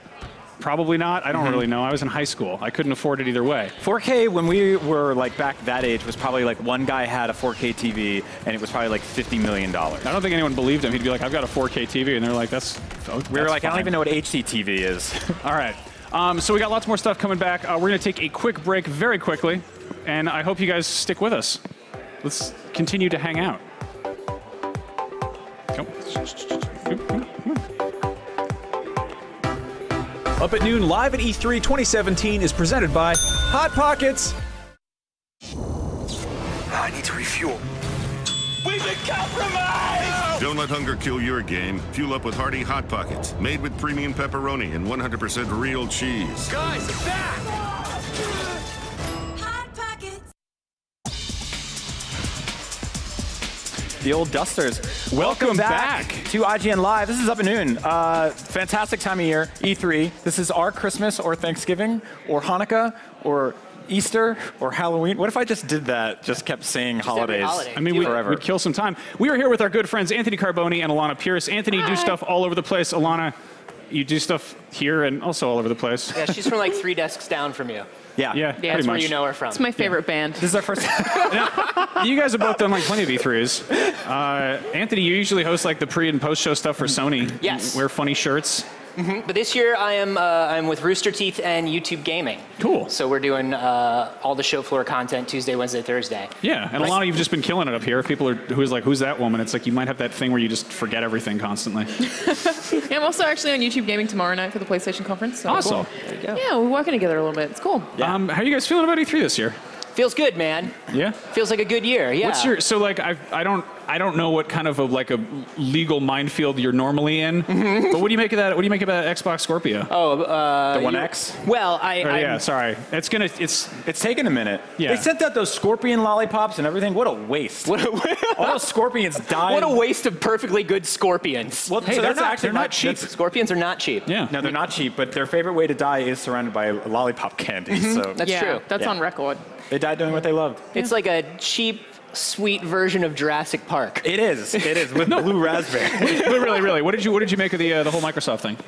Probably not. I don't really know. I was in high school. I couldn't afford it either way. 4K, when we were like back that age, was probably like one guy had a 4K TV, and it was probably like $50 million. I don't think anyone believed him. He'd be like, I've got a 4K TV, and they're like, we were like, fine. I don't even know what HD TV is. All right. So we got lots more stuff coming back. We're going to take a quick break very quickly, and I hope you guys stick with us. Let's continue to hang out. Come. Up at Noon live at E3 2017 is presented by Hot Pockets. I need to refuel. We've been compromised! Don't let hunger kill your game. Fuel up with hearty Hot Pockets, made with premium pepperoni and 100% real cheese. Guys, back! Hot Pockets. The old dusters. Welcome back to IGN Live. This is Up at Noon. Fantastic time of year, E3. This is our Christmas or Thanksgiving or Hanukkah or Easter or Halloween. What if I just did that, just kept saying holidays? I mean, we'd kill some time. We are here with our good friends Anthony Carboni and Alana Pierce. Anthony, you do stuff all over the place. Alana, you do stuff here and also all over the place. Yeah, she's from like 3 desks down from you. Yeah, That's where you know her from. It's my favorite band. This is our first. You guys have both done like plenty of E3s. Anthony, you usually host like the pre and post show stuff for Sony. Yes. Wear funny shirts. Mm-hmm. But this year I'm with Rooster Teeth and YouTube Gaming. Cool. So we're doing all the show floor content Tuesday, Wednesday, Thursday. Yeah, and Alana, you've just been killing it up here. If people are who's that woman? It's like you might have that thing where you just forget everything constantly. Yeah, I'm also actually on YouTube Gaming tomorrow night for the PlayStation conference. So Awesome. Cool. There you go. Yeah, we're working together a little bit. It's cool. Yeah. How are you guys feeling about E3 this year? Feels good, man. Yeah. Feels like a good year. Yeah. What's your I don't know what kind of a legal minefield you're normally in. Mm-hmm. But what do you make of that? What do you make of that Xbox Scorpio? Oh, the One X. Well, sorry. It's taken a minute. Yeah. They sent out those scorpion lollipops and everything. What a waste. All those scorpions died. What a waste of perfectly good scorpions. Well, hey, so they're not cheap. Scorpions are not cheap. Yeah. No, they're not cheap, but their favorite way to die is surrounded by lollipop candy. Mm-hmm. So That's true. That's on record. They died doing what they loved. It's like a cheap, sweet version of Jurassic Park. It is with blue raspberry. But really, what did you make of the whole Microsoft thing?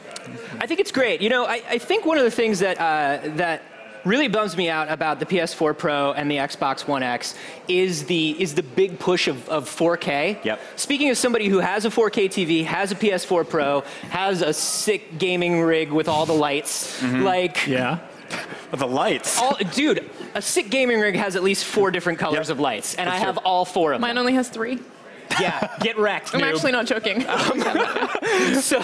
I think it's great. You know, I think one of the things that really bums me out about the PS4 Pro and the Xbox One X is the big push of 4K. Yep. Speaking of somebody who has a 4K TV, has a PS4 Pro, has a sick gaming rig with all the lights, Yeah. With the lights. Dude, a sick gaming rig has at least 4 different colors of lights, and I have all 4 of them. Mine only has 3. Yeah, get wrecked. I'm actually not joking. So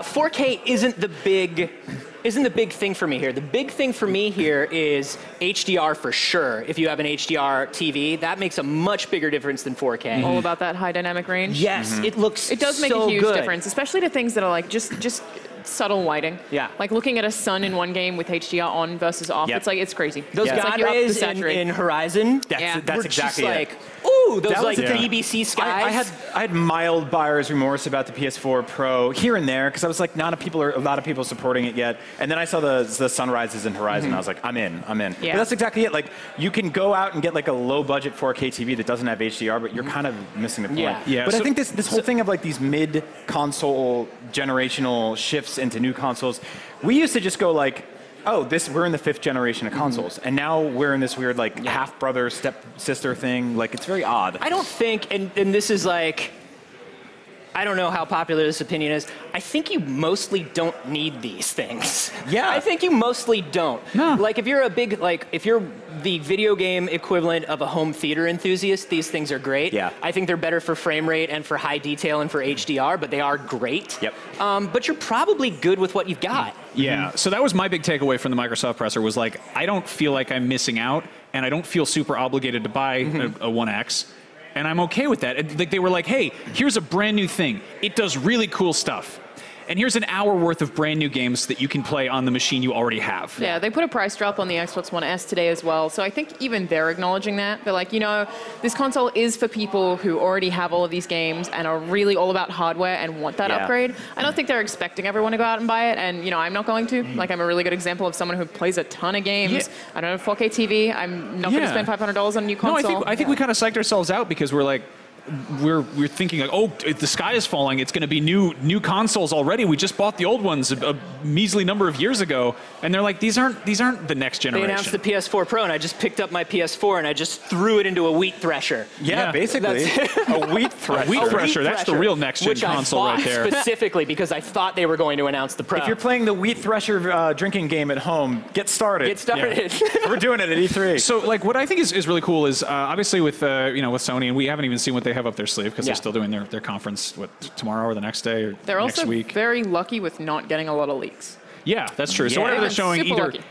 4K isn't the big thing for me here. The big thing for me here is HDR for sure. If you have an HDR TV, that makes a much bigger difference than 4K. All about that high dynamic range. Yes, it looks It does make so a huge good. difference, especially to things that are like just subtle lighting. Yeah. Like looking at a sun in one game with HDR on versus off. Yep. It's crazy. Those it's God like you're up to rays saturate. in Horizon, That's were exactly just it. like, ooh, those That was like the thing. EBC skies. I had mild buyer's remorse about the PS4 Pro here and there because I was like, a lot of people supporting it yet. And then I saw the sunrises in Horizon. I was like, I'm in. Yeah. But that's exactly it. Like, you can go out and get like a low budget 4K TV that doesn't have HDR, but you're kind of missing the point. Yeah. But I think this whole thing of like these mid console generational shifts into new consoles, we used to just go like, oh, we're in the 5th generation of consoles, and now we're in this weird like half brother step sister thing. Like, it's very odd. I don't think, and this is like, I don't know how popular this opinion is. I think you mostly don't need these things. Yeah. I think you mostly don't. No. Like if you're if you're the video game equivalent of a home theater enthusiast, these things are great. Yeah. I think they're better for frame rate and for high detail and for HDR, but they are great. Yep. But you're probably good with what you've got. Yeah. So that was my big takeaway from the Microsoft presser was like, I don't feel like I'm missing out, and I don't feel super obligated to buy a One X. And I'm okay with that. Like they were like, hey, here's a brand new thing. It does really cool stuff. And here's an hour worth of brand new games that you can play on the machine you already have. Yeah, they put a price drop on the Xbox One S today as well. So I think even they're acknowledging that. They're like, this console is for people who already have all of these games and are really all about hardware and want that upgrade. I don't think they're expecting everyone to go out and buy it. And, I'm not going to. Like, I'm a really good example of someone who plays a ton of games. Yeah. I don't have a 4K TV. I'm not going to spend $500 on a new console. No, I think we kind of psyched ourselves out because we're like, we're thinking like, oh, if the sky is falling, it's going to be new consoles already. We just bought the old ones a measly number of years ago, and they're like, these aren't the next generation. They announced the PS4 Pro, and I just picked up my PS4 and I just threw it into a wheat thresher. Yeah, basically a wheat thresher. A wheat thresher. That's the real next gen console right there. Specifically because I thought they were going to announce the Pro. If you're playing the wheat thresher drinking game at home, get started. Get started. Yeah. We're doing it at E3. So, like, what I think is really cool is obviously with with Sony, and we haven't even seen what they have up their sleeve because they're still doing their conference tomorrow or the next day or They're next also week. very lucky with not getting a lot of leaks. Yeah, that's true. So Yeah. whatever they're showing,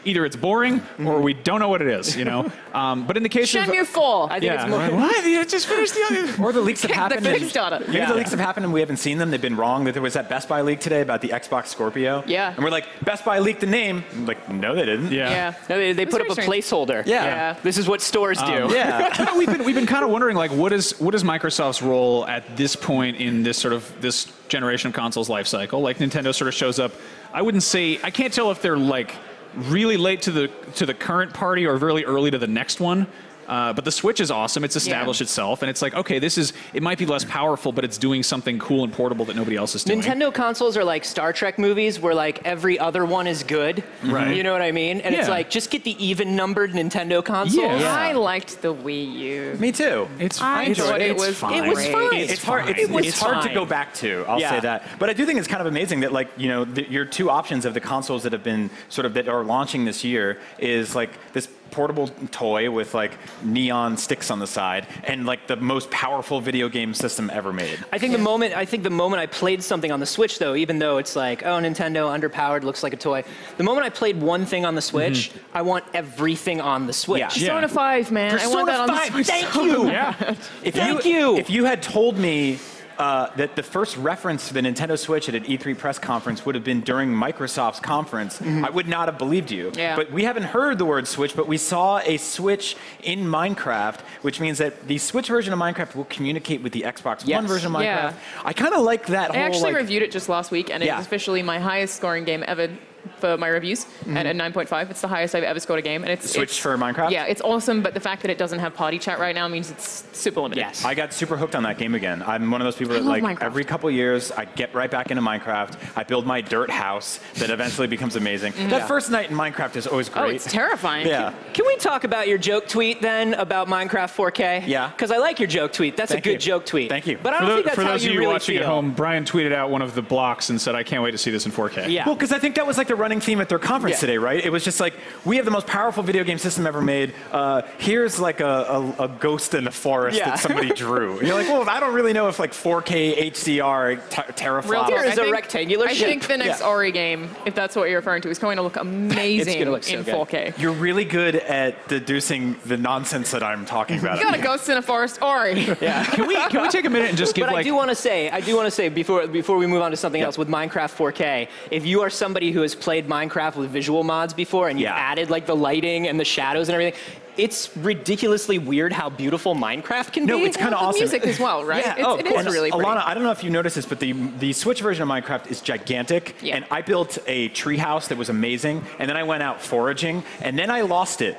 either it's boring or we don't know what it is, But in the case of Shenmue 4. I think it's more. What? You just finished the other. Or the leaks have happened. The Kickstarter. Maybe the leaks have happened and we haven't seen them. They've been wrong. There was that Best Buy leak today about the Xbox Scorpio. Yeah. And we're like, Best Buy leaked the name. I'm like, no, they didn't. Yeah. No, they put up a placeholder. Yeah. This is what stores do. Yeah. we've been kind of wondering, like, what is Microsoft's role at this point in this generation of consoles life cycle? Like, Nintendo sort of shows up. I can't tell if they're like really late to the current party or really early to the next one. But the Switch is awesome. It's established itself, and it's like, okay, it might be less powerful, but it's doing something cool and portable that nobody else is doing. Nintendo consoles are like Star Trek movies where like every other one is good. Right. You know what I mean? And it's like, just get the even numbered Nintendo consoles. Yeah. I liked the Wii U. Me too. I thought it was fine. It was fine. It's hard to go back to. I'll say that. But I do think it's kind of amazing that your two options of the consoles that have been that are launching this year is like this portable toy with like neon sticks on the side and like the most powerful video game system ever made. I think the moment I played something on the Switch though, even though it's like, oh, Nintendo underpowered, looks like a toy. The moment I played one thing on the Switch, I want everything on the Switch. Yeah. Persona 5, man. Persona I want that on 5. the Switch. Thank you. Thank you. If you had told me that the first reference to the Nintendo Switch at an E3 press conference would have been during Microsoft's conference, I would not have believed you. Yeah. But we haven't heard the word Switch, but we saw a Switch in Minecraft, which means that the Switch version of Minecraft will communicate with the Xbox One version of Minecraft. Yeah. I kind of like that I whole actually reviewed it just last week, and it's officially my highest scoring game ever for my reviews, and at 9.5. It's the highest I've ever scored a game. And it's Switch for Minecraft? Yeah, it's awesome, but the fact that it doesn't have party chat right now means it's super limited. Yes. I got super hooked on that game again. I'm one of those people that love like Minecraft. every couple years I get right back into Minecraft. I build my dirt house that eventually becomes amazing. That first night in Minecraft is always great. Oh, it's terrifying. Yeah. Can we talk about your joke tweet then about Minecraft 4K? Yeah. Because I like your joke tweet. That's Thank a good you. joke tweet. Thank you. But I don't think that's For how those you of you really watching feel. at home, Brian tweeted out one of the blocks and said, I can't wait to see this in 4K. Yeah. Well, because I think that was like the running theme at their conference today, right? It was just like, we have the most powerful video game system ever made. Here's like a ghost in the forest that somebody drew. And you're like, well, I don't really know if like 4K HDR teraflops. Here is a rectangular I shape. think the next Ori game, if that's what you're referring to, is going to look amazing gonna look so in good. 4K. You're really good at deducing the nonsense that I'm talking about. You got a ghost in a forest, Ori. Yeah. Can we take a minute and just give But like... I do want to say before we move on to something else with Minecraft 4K, if you are somebody who has played Minecraft with visual mods before and you've added like the lighting and the shadows and everything, it's ridiculously weird how beautiful Minecraft can be. No, it's kind of awesome. Music as well, right? Yeah. It is really pretty. Alana, I don't know if you noticed this, but the Switch version of Minecraft is gigantic. Yeah. And I built a treehouse that was amazing, and then I went out foraging, and then I lost it.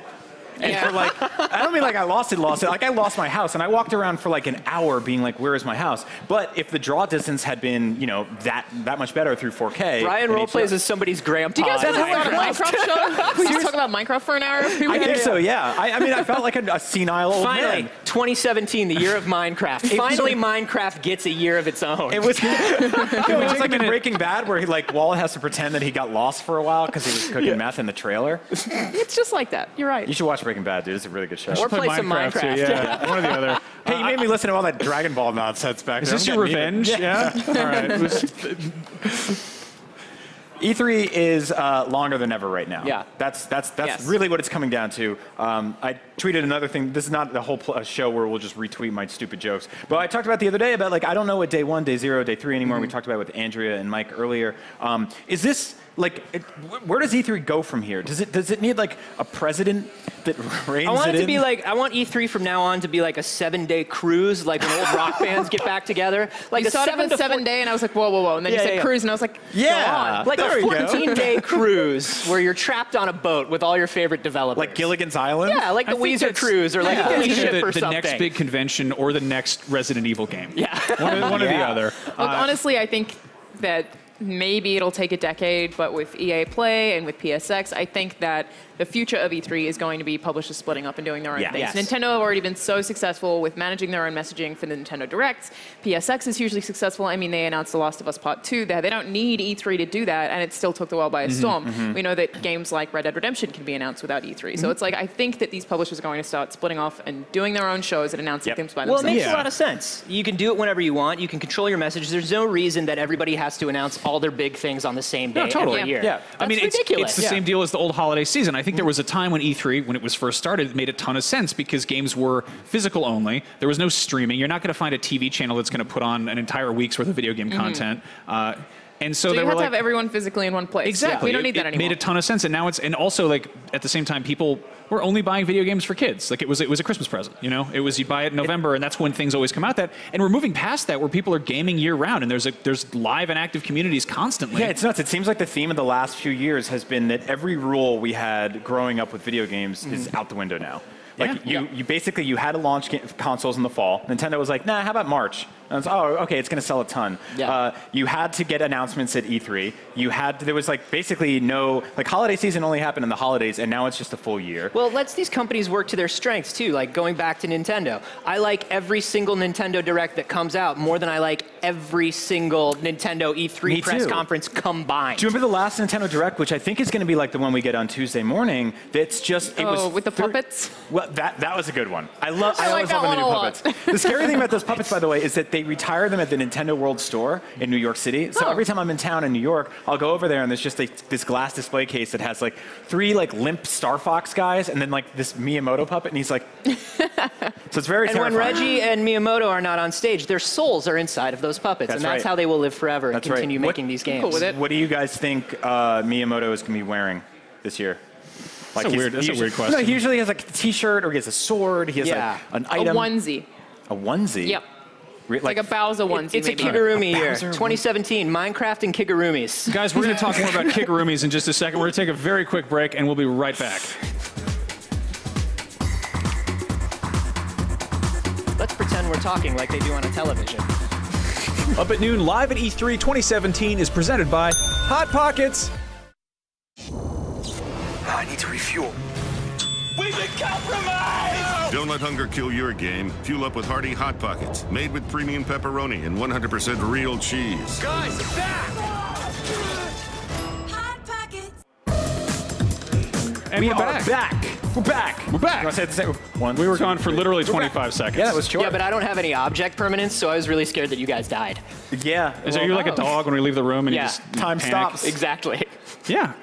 And for like, I don't mean like I lost it. Like I lost my house, and I walked around for like an hour being like, where is my house? But if the draw distance had been, that much better through 4K. Brian roleplays as somebody's grandpa. Do you guys want to start a Minecraft show? We just talk about Minecraft for an hour? I think so, yeah. I mean, I felt like a senile old Finally, man. 2017, the year of Minecraft. Finally, Minecraft gets a year of its own. It was, it was like in Breaking Bad where Walt has to pretend that he got lost for a while because he was cooking meth in the trailer. It's just like that. You're right. You should watch Breaking Bad, dude. It's a really good show. Or play some Minecraft. Too, yeah. One or the other. Hey, you made me listen to all that Dragon Ball nonsense back there. Is this your revenge? Yeah. All right. E3 is longer than ever right now. Yeah. That's really what it's coming down to. I tweeted another thing. This is not the whole show where we'll just retweet my stupid jokes. But I talked about the other day about I don't know what day 1, day 0, day 3 anymore. We talked about it with Andrea and Mike earlier. Is this where does E3 go from here? Does it need like a president that reigns I want it to in? be like, I want E3 from now on to be like a 7-day cruise, like when old rock bands get back together. Like you started with 7 day, and I was like, whoa. And then you said cruise, and I was like, like a 14-day cruise where you're trapped on a boat with all your favorite developers. Like Gilligan's Island? Yeah, like the Weezer cruise or like a Philly ship or something. The next big convention or the next Resident Evil game. Yeah. One or the other. Look, honestly, I think that maybe it'll take a decade, but with EA Play and with PSX, I think that the future of E3 is going to be publishers splitting up and doing their own things. Yes. Nintendo have already been so successful with managing their own messaging for the Nintendo Directs. PSX is hugely successful. I mean, they announced The Last of Us Part 2 there. They don't need E3 to do that, and it still took the world by a storm. We know that games like Red Dead Redemption can be announced without E3. So it's like, I think that these publishers are going to start splitting off and doing their own shows and announcing things by Well, themselves. it makes a lot of sense. You can do it whenever you want. You can control your message. There's no reason that everybody has to announce all their big things on the same day every year. Yeah. I mean, it's the same deal as the old holiday season. I think there was a time when E3, when it was first started, it made a ton of sense because games were physical only. There was no streaming. You're not going to find a TV channel that's going to put on an entire week's worth of video game content. And so you they have were to like, have everyone physically in one place. exactly. We don't need that it anymore. made a ton of sense, and now it's, and also like at the same time, people were only buying video games for kids. Like it was a Christmas present, you know. It was, you buy it in November, and that's when things always come out. That, and we're moving past that where people are gaming year round, and there's live and active communities constantly. Yeah, it's nuts. It seems like the theme of the last few years has been that every rule we had growing up with video games is out the window now. Like you basically, you had to launch consoles in the fall. Nintendo was like, nah, how about March? And it's, oh, okay, it's going to sell a ton. You had to get announcements at E3. There was like basically no, like holiday season only happened in the holidays, and now it's just a full year. Well, it lets these companies work to their strengths too. Like going back to Nintendo, I like every single Nintendo Direct that comes out more than I like every single Nintendo E3 press conference combined. Do you remember the last Nintendo Direct, which I think is going to be like the one we get on Tuesday morning? That's just, it was with the puppets. Well, that was a good one. I always love the new puppets. The scary thing about those puppets, by the way, is that they retire them at the Nintendo World Store in New York City. So every time I'm in town in New York, I'll go over there and there's just this glass display case that has like 3 like limp Star Fox guys and then like this Miyamoto puppet, and he's like, so it's very terrifying. And when Reggie and Miyamoto are not on stage, their souls are inside of those puppets, and that's how they will live forever and continue making these games. Cool with it. What do you guys think Miyamoto is going to be wearing this year? Like that's a weird question. No, he usually has like a T-shirt, or he has a sword. He has like an item. A onesie. A onesie? Yep. Like a Bowser onesie. It's maybe. a Kigurumi year. 2017, Minecraft and Kigurumis. Guys, we're going to talk more about Kigurumis in just a second. We're going to take a very quick break, and we'll be right back. Let's pretend we're talking like they do on a television. Up at Noon, live at E3 2017 is presented by Hot Pockets. I need to refuel. We've been compromised! Don't let hunger kill your game. Fuel up with hearty Hot Pockets, made with premium pepperoni and 100% real cheese. Guys, back! Hot Pockets. And We we're are back. back. We're back. We're back. You want to say it the same? One, We were two, gone for three. literally We're 25 back. seconds. Yeah, that was short. Yeah, but I don't have any object permanence, so I was really scared that you guys died. Yeah. Is you like a dog when we leave the room and you just time panic? stops. Exactly. Yeah.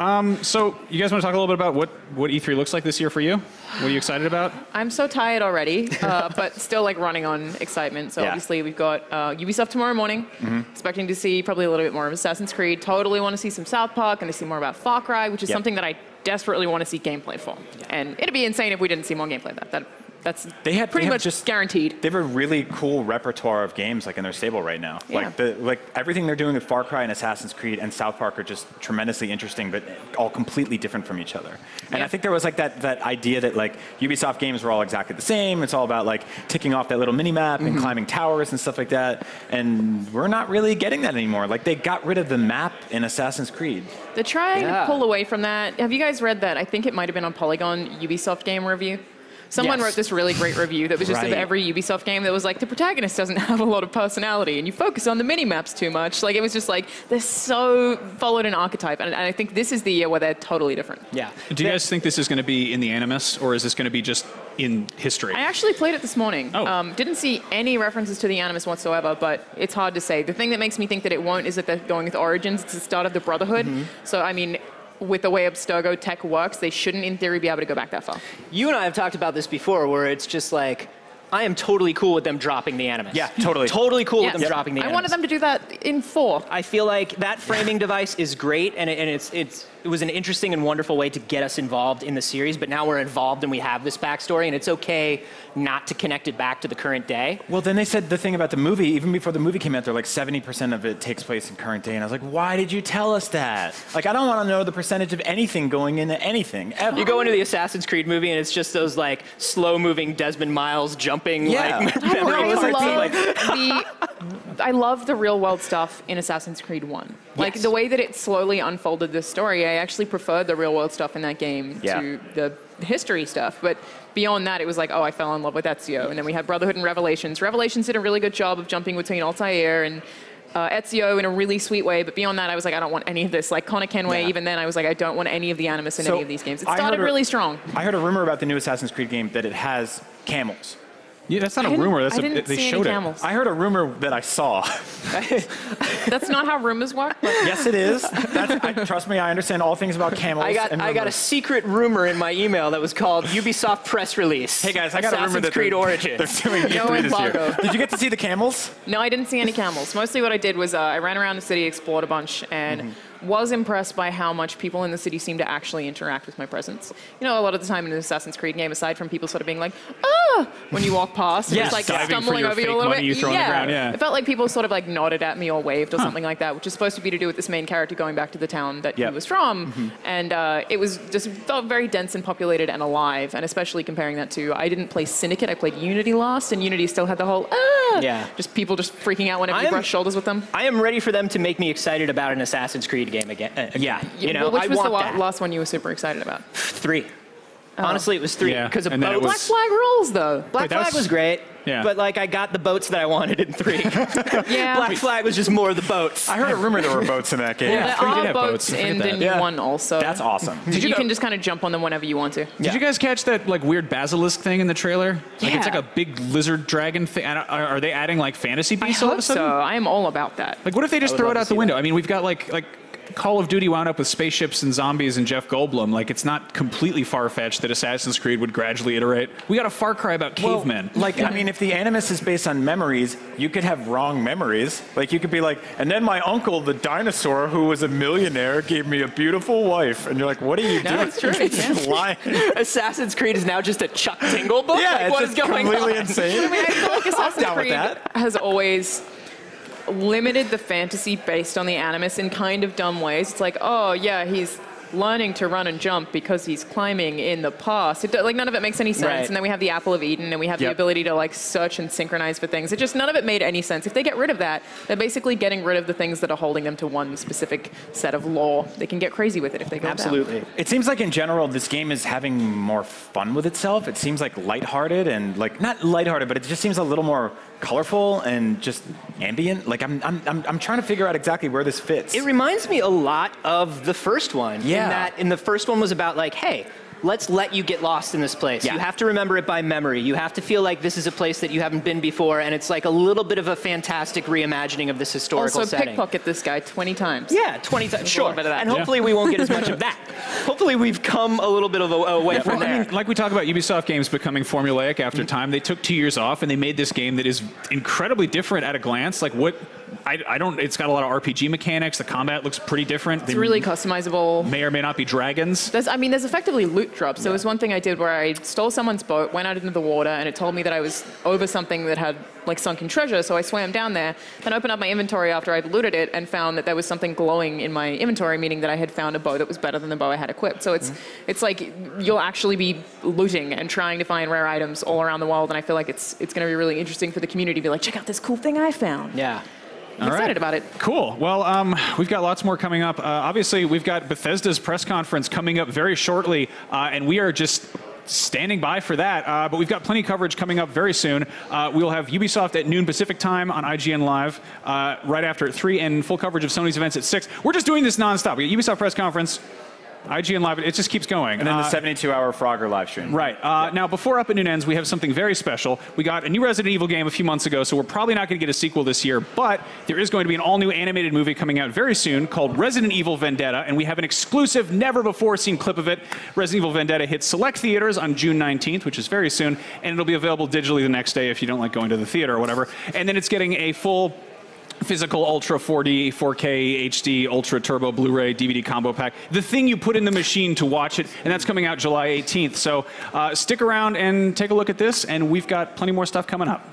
So you guys want to talk a little bit about what E3 looks like this year for you? What are you excited about? I'm so tired already, but still like running on excitement. So obviously we've got Ubisoft tomorrow morning. Expecting to see probably a little bit more of Assassin's Creed. Totally want to see some South Park and to see more about Far Cry, which is something that I desperately want to see gameplay for. And it'd be insane if we didn't see more gameplay of that. That's pretty much just guaranteed. They have a really cool repertoire of games like in their stable right now. Yeah. Like everything they're doing with Far Cry and Assassin's Creed and South Park are just tremendously interesting, but all completely different from each other. And I think there was like that idea that like Ubisoft games were all exactly the same. It's all about like ticking off that little mini map and climbing towers and stuff like that. And we're not really getting that anymore. Like they got rid of the map in Assassin's Creed. They're trying to pull away from that. Have you guys read that? I think it might have been on Polygon Ubisoft game review. Someone wrote this really great review that was just of every Ubisoft game that was like, the protagonist doesn't have a lot of personality and you focus on the mini-maps too much. Like, it was just like, they're so followed an archetype. And I think this is the year where they're totally different. Yeah. Do you guys think this is going to be in the Animus, or is this going to be just in history? I actually played it this morning. Didn't see any references to the Animus whatsoever, but it's hard to say. The thing that makes me think that it won't is that they're going with Origins. It's the start of the Brotherhood. So, I mean, with the way Abstergo tech works, they shouldn't, in theory, be able to go back that far. You and I have talked about this before, where it's just like, I am totally cool with them dropping the Animus. Yeah, totally. Totally cool with them dropping the Animus. I wanted them to do that in 4. I feel like that framing device is great, and it was an interesting and wonderful way to get us involved in the series, but now we're involved and we have this backstory, and it's okay not to connect it back to the current day. Well, then they said the thing about the movie, even before the movie came out, they're like 70% of it takes place in current day. And I was like, why did you tell us that? Like, I don't want to know the percentage of anything going into anything, ever. You go into the Assassin's Creed movie and it's just those like slow-moving Desmond Miles jumping like I memory love cards. the I love the real world stuff in Assassin's Creed 1. Like the way that it slowly unfolded this story, I actually preferred the real world stuff in that game to the history stuff. But beyond that, it was like, oh, I fell in love with Ezio. And then we had Brotherhood and Revelations. Revelations did a really good job of jumping between Altair and Ezio in a really sweet way, but beyond that, I was like, I don't want any of this. Like Connor Kenway, even then, I was like, I don't want any of the Animus in any of these games. It started really strong. I heard a rumor about the new Assassin's Creed game that it has camels. Yeah, that's not a rumor. That's they showed it. I heard a rumor that I saw. That's not how rumors work. But yes, it is. Trust me, I understand all things about camels. I got a secret rumor in my email that was called Ubisoft press release. Hey guys, I got a rumor that Creed Origins. They're doing E3 this year. Did you get to see the camels? No, I didn't see any camels. Mostly what I did was I ran around the city, explored a bunch, and was impressed by how much people in the city seem to actually interact with my presence. You know, a lot of the time in an Assassin's Creed game, aside from people sort of being like, ah, when you walk past, it's like stumbling over you a little bit. It felt like people sort of like nodded at me or waved or something like that, which is supposed to be to do with this main character going back to the town that he was from. And it was just felt very dense and populated and alive, and especially comparing that to, I didn't play Syndicate, I played Unity last, and Unity still had the whole, just people just freaking out whenever you brush shoulders with them. I am ready for them to make me excited about an Assassin's Creed game again. You know, which was the last one you were super excited about? 3. Honestly, it was 3 because of boats. Black Flag rules, though. Black Flag was great, but like I got the boats that I wanted in 3. Black Flag was just more of the boats. I heard a rumor there were boats in that game. There are boats in the new one also. That's awesome. You can just kind of jump on them whenever you want to. Did you guys catch that like weird basilisk thing in the trailer? Like it's like a big lizard dragon thing. Are they adding like fantasy beasts all of a sudden? So. I am all about that. Like what if they just throw it out the window? I mean, we've got like Call of Duty wound up with spaceships and zombies and Jeff Goldblum. Like, it's not completely far-fetched that Assassin's Creed would gradually iterate. We got a Far Cry about cavemen. Like, I mean, if the Animus is based on memories, you could have wrong memories. Like, you could be like, and then my uncle, the dinosaur, who was a millionaire, gave me a beautiful wife. And you're like, what are you doing? That's true. Lying. Assassin's Creed is now just a Chuck Tingle book? Yeah, like, it's what just is going completely on? insane. I mean, I feel like Assassin's down with Creed that. has always limited the fantasy based on the Animus in kind of dumb ways. It's like, oh yeah, he's learning to run and jump because he's climbing in the past. Like none of it makes any sense. Right. And then we have the Apple of Eden, and we have the ability to like search and synchronize for things. It just none of it made any sense. If they get rid of that, they're basically getting rid of the things that are holding them to one specific set of lore. They can get crazy with it if they go down. It seems like in general this game is having more fun with itself. It seems like lighthearted and like not lighthearted, but it just seems a little more colorful and just ambient. Like I'm trying to figure out exactly where this fits. It reminds me a lot of the first one. In the first one was about like, hey, let's let you get lost in this place. You have to remember it by memory. You have to feel like this is a place that you haven't been before, and it's like a little bit of a fantastic reimagining of this historical setting. Also, pickpocket this guy 20 times. Yeah, 20 times. Sure. And hopefully we won't get as much of that. Hopefully we've come a little bit of away from there. I mean, like we talk about Ubisoft games becoming formulaic after time, they took 2 years off and they made this game that is incredibly different at a glance. Like what? I don't. It's got a lot of RPG mechanics. The combat looks pretty different. It's really customizable. May or may not be dragons. There's effectively loot drops. There was one thing I did where I stole someone's boat, went out into the water, and it told me that I was over something that had like sunken treasure. So I swam down there, then opened up my inventory after I'd looted it, and found that there was something glowing in my inventory, meaning that I had found a bow that was better than the bow I had equipped. So it's like you'll actually be looting and trying to find rare items all around the world, and I feel like it's going to be really interesting for the community to be like, check out this cool thing I found. Yeah. I'm excited about it. Cool. Well, we've got lots more coming up. Obviously, we've got Bethesda's press conference coming up very shortly, and we are just standing by for that. But we've got plenty of coverage coming up very soon. We'll have Ubisoft at noon Pacific time on IGN Live right after at 3, and full coverage of Sony's events at 6. We're just doing this nonstop. We got Ubisoft press conference, IGN Live, it just keeps going. And then the 72-hour Frogger live stream. Right. Now, before Up at Noon ends, we have something very special. We got a new Resident Evil game a few months ago, so we're probably not going to get a sequel this year, but there is going to be an all-new animated movie coming out very soon called Resident Evil Vendetta, and we have an exclusive, never-before-seen clip of it. Resident Evil Vendetta hits select theaters on June 19th, which is very soon, and it'll be available digitally the next day if you don't like going to the theater or whatever. And then it's getting a full physical Ultra 4D, 4K, HD, Ultra Turbo Blu-ray DVD combo pack. The thing you put in the machine to watch it, and that's coming out July 18th. So stick around and take a look at this, and we've got plenty more stuff coming up.